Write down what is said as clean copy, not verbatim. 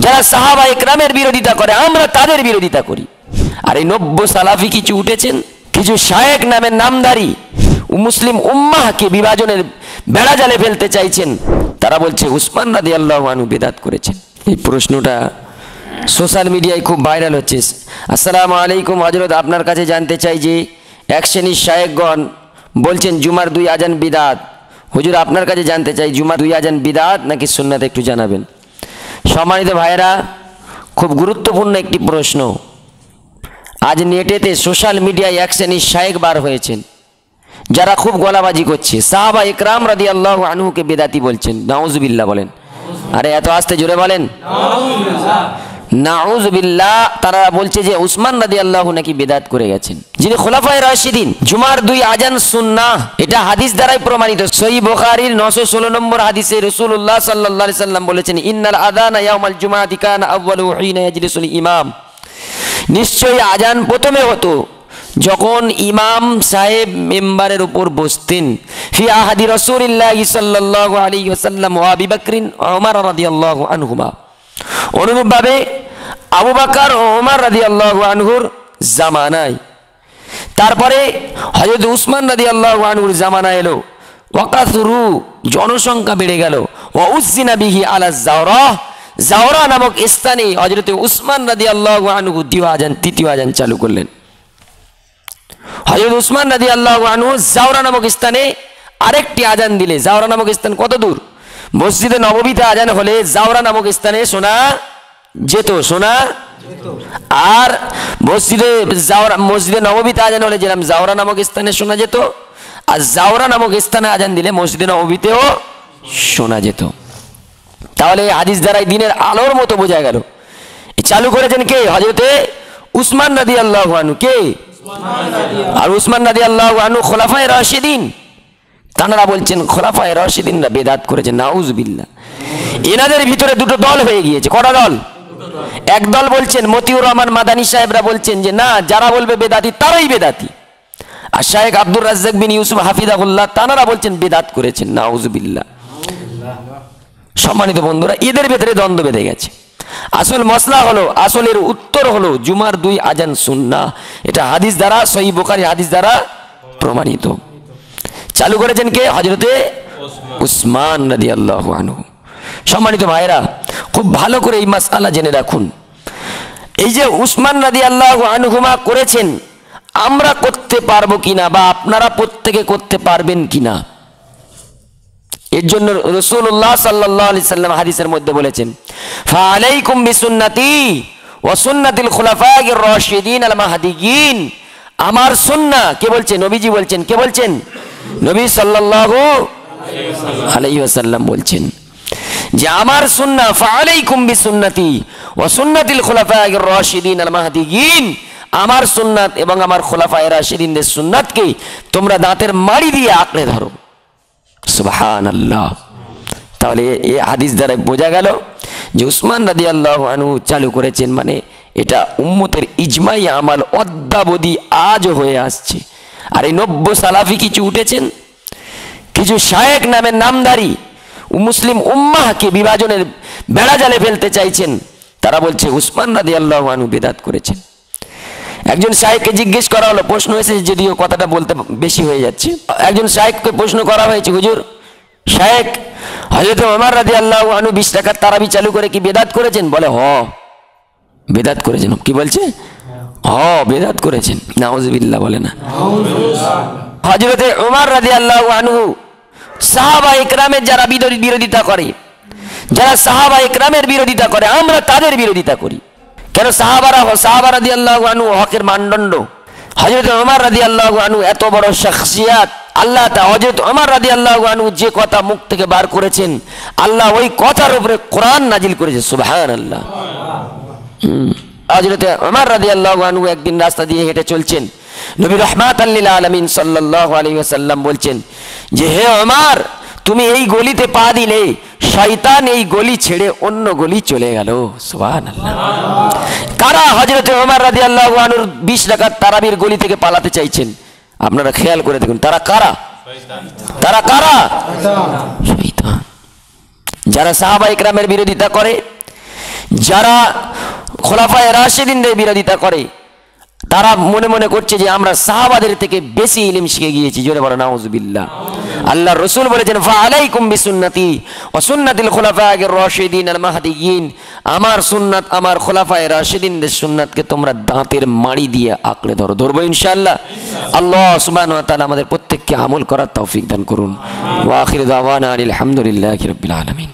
যারা সাহাবা ইকরামের বিরোধিতা করে আমরা তাদের বিরোধিতা করি। আর এই নব্য সালাফি কিছু উঠেছেন, কিছু শায়েখ নামের নামধারী মুসলিম উম্মাহকে বিভাজনের বেড়া জালে ফেলতে চাইছেন। তারা বলছে উসমান রাদিয়াল্লাহু আনহু বিদআত করেছেন। এই প্রশ্নটা সোশ্যাল মিডিয়ায় খুব ভাইরাল হচ্ছে। আসসালামু আলাইকুম হযরত, আপনার কাছে জানতে চাই যে এক শ্রেণীর শায়েখগণ বলছেন জুমার 2 আজান বিদআত। হুজুর, আপনার কাছে জানতে চাই জুমার 2 আজান বিদআত নাকি সুন্নাত, একটু জানাবেন। সম্মানিত ভাইয়েরা, খুব গুরুত্বপূর্ণ একটি প্রশ্ন। আজ নেটেতে সোশ্যাল মিডিয়ায় এক শ্রেণীর শায়েখ বার হয়েছেন যারা খুব গলাবাজি করছে, সাহাবা ইকরাম রাদিয়াল্লাহু আনহুকে বেদাতি বলছেন। নাউজুবিল্লাহ বলেন। আরে এত আস্তে জোরে বলেন নাউজুবিল্লাহ। তারা বলছে যে উসমান রাদিয়াল্লাহু নাকি বেদাত করে গেছেন, যিনি খোলাফায়ে রাশিদিন। জুমার 2 আজান সুন্নাহ, এটা হাদিস দ্বারাই প্রমাণিত। সহিহ বুখারীর 916 নম্বর হাদিসে রাসূলুল্লাহ সাল্লাল্লাহু আলাইহি সাল্লাম বলেছেন, ইন্নাল আযানা ইয়াউমাল জুমআতি কানা আউয়ালু হিনা ইয়াজলিসুল ইমাম। নিশ্চয়ই আজান প্রথমে হতো যখন ইমাম সাহেব মেম্বারের উপর বসতেন। ফি আহাদি রাসূলিল্লাহি সাল্লাল্লাহু আলাইহি ওয়াসাল্লাম ওয়া আবি বকর ওয়া ওমর রাদিয়াল্লাহু আনহুমা। অনুরূপভাবে আবু বকর ও ওমর রাদিয়াল্লাহু আনহুর জামানায়, তারপরে হযরত উসমান রাদিয়াল্লাহু আনহুর জামানা এলো। ওয়াকাসুরু, জনসংখ্যা বেড়ে গেল। ওয়া উযজিনা বিহি আলা যাওরা, যাওরা নামক স্থানে হযরত উসমান রাদিয়াল্লাহু আনহু তৃতীয় আজান চালু করলেন। হযরত উসমান রাদিয়াল্লাহু আনহু যাওরা নামক স্থানে আরেকটি আজান দিলে। যাওরা নামক স্থান কত দূর? মসজিদে নববীতে আজান হলে যাওরা নামক স্থানে শোনা যেত, আর মসজিদে নববীতে আজান হলে যেরকম যাওরা নামক স্থানে শোনা যেত, আর যাওরা নামক স্থানে আজান দিলে মসজিদে নববীতেও শোনা যেত। তাহলে হাদিস দ্বারাই দিনের আলোর মতো বোঝা গেল। চালু করেছেন কে? হযরতে উসমান রাদিয়াল্লাহু আনহু। কে? আর উসমান রাদিয়াল্লাহু আনহু খোলাফায়ে রাশিদিন। তারা বলছেন খোলাফায়ে রাশিদিনরা বেদাত করেছেন। নাউজুবিল্লাহ। এনাদের ভিতরে দুটো দল হয়ে গিয়েছে। কটা দল? এক দল বলছেন, মতিউর রহমান মাদানী সাহেবরা বলছেন যে না, যারা বলবে বেদাতি তারাই বেদাতি। আর শায়েখ আব্দুর রাজ্জাক বিন ইউসুফ হাফিজাহুল্লাহ তারা বলছেন বেদাত করেছেন। নাউজুবিল্লাহ। সম্মানিত বন্ধুরা, এদের ভেতরে দ্বন্দ্ব বেঁধে গেছে। আসল মসলা হলো, আসলের উত্তর হলো জুমার 2 আজান সুন্নাহ। এটা হাদিস দ্বারা, সহিহ বুখারী হাদিস দ্বারা প্রমাণিত। চালু করেছেন কে? হযরতে উসমান রাদিয়াল্লাহু আনহু। সম্মানিত ভাইরা, খুব ভালো করে এই মাসআলা জেনে রাখুন। এই যে উসমান রাদিয়াল্লাহু আনহুমা করেছেন, আমরা করতে পারবো কিনা বা আপনারা প্রত্যেকে করতে পারবেন কিনা, এর জন্য রাসূলুল্লাহ সাল্লাল্লাহু আলাইহি সাল্লাম হাদিসের মধ্যে বলেছেন, ফাআলাইকুম বিসুন্নতি ওয়া সুন্নাতিল খুলাফায়ে রাশিদিন আল মাহদিয়িন। আমার সুন্নাহ, কে বলছেন? নবীজি বলছেন। কে বলছেন? নবী সাল্লাল্লাহু আলাইহি ওয়াসাল্লাম বলছেন যে আমার সুন্নাহ, ফাআলাইকুম বিসুন্নতি ওয়া সুন্নাতিল খুলাফায়ে রাশিদিন আল মাহদিয়িন। আমার সুন্নাত এবং আমার খুলাফায়ে রাশিদিনদের সুন্নাতকে তোমরা দাঁতের মাড়ি দিয়ে আঁকড়ে ধরো। সুবহানাল্লাহ। তাহলে এই হাদিস দ্বারা বোঝা গেল যে উসমান রাদিয়াল্লাহু আনহু চালু করেছেন, মানে এটা উম্মতের ইজমাই আমাল, অদ্যাবধি আজও হয়ে আসছে। আর এই নব্য সালাফি কিছু উঠেছেন, কিছু শায়েখ নামের নামধারী মুসলিম উম্মাহকে বিভাজনের বেড়া জালে ফেলতে চাইছেন। তারা বলছে উসমান রাদিয়াল্লাহু আনহু বিদআত করেছেন। একজন শায়েখকে জিজ্ঞেস করা হলো, প্রশ্ন এসেছে, যদিও কথাটা বলতে বেশি হয়ে যাচ্ছে। একজন শায়েখকে প্রশ্ন করা হয়েছে, হুজুর, শায়েখ হযরত ওমর রাদিয়াল্লাহু আনহু 20 রাকাত তারাবি চালু করে কি বেদাত করেছেন? বলে হ, বেদাত করেছেন। কি বলছে? হ, বেদাত করেছেন। নাউজুবিল্লাহ বলে না। হযরত ওমর রাদিয়াল্লাহু আনহু সাহাবা ইকরামের যারা বিরোধিতা করে, যারা সাহাবা ইকরামের বিরোধিতা করে আমরা তাদের বিরোধিতা করি। কেন? সাহাবা রাদিয়াল্লাহু আনহু হকের মানদণ্ড। হযরত ওমর রাদিয়াল্লাহু আনহু এত বড় শখসিয়াত, আল্লাহ হযরত ওমর রাদিয়াল্লাহু আনহু যে কথা মুখ থেকে বার করেছেন, আল্লাহ ওই কথার উপরে কোরআন নাজিল করেছে। সুবহানাল্লাহ। হযরত ওমর রাদিয়াল্লাহু আনহু একদিন রাস্তা দিয়ে হেঁটে চলছেন, নবী রাহমাতাল লিল আলামিন সাল্লাল্লাহু আলাইহি ওয়াসাল্লাম বলছেন যে হে ওমর, তুমি এই গলিতে পা দিলে শয়তান এই গলি ছেড়ে অন্য গলি চলে গেল। সুবহানাল্লাহ। কারা হযরত ওমর রাদিয়াল্লাহু আনহুর 20 রাকাত তারাবির গলি থেকে পালাতে চাইছেন? আপনারা খেয়াল করে দেখুন, তারা কারা? তারা কারা? শয়তান। যারা সাহাবা ইকরামের বিরোধিতা করে, যারা খোলাফায়ে রাশিদিনদের বিরোধিতা করে তারা মনে মনে করছে যে আমরা সাহাবাদের থেকে বেশি ইলম শিখে গিয়েছি। জোরে বলো নাউজুবিল্লাহ। আল্লাহ রাসূল বলেছেন ফাআলাইকুম বিসুন্নতি ওয়া সুন্নাতিল খুলাফায়ে রাশিদিন আল মাহদিয়িন, আমার সুন্নাত আমার খোলাফায়ে রাশিদিনদের সুন্নাতকে তোমরা দাঁতের মাড়ি দিয়ে আঁকড়ে ধরো। ধরবো ইনশাআল্লাহ। আল্লাহ সুবহানাহু ওয়া তাআলা আমাদের প্রত্যেককে আমল করার তৌফিক দান করুন। ওয়া আখিরু দাওয়ানা আলহামদুলিল্লাহি রাব্বিল আলামিন।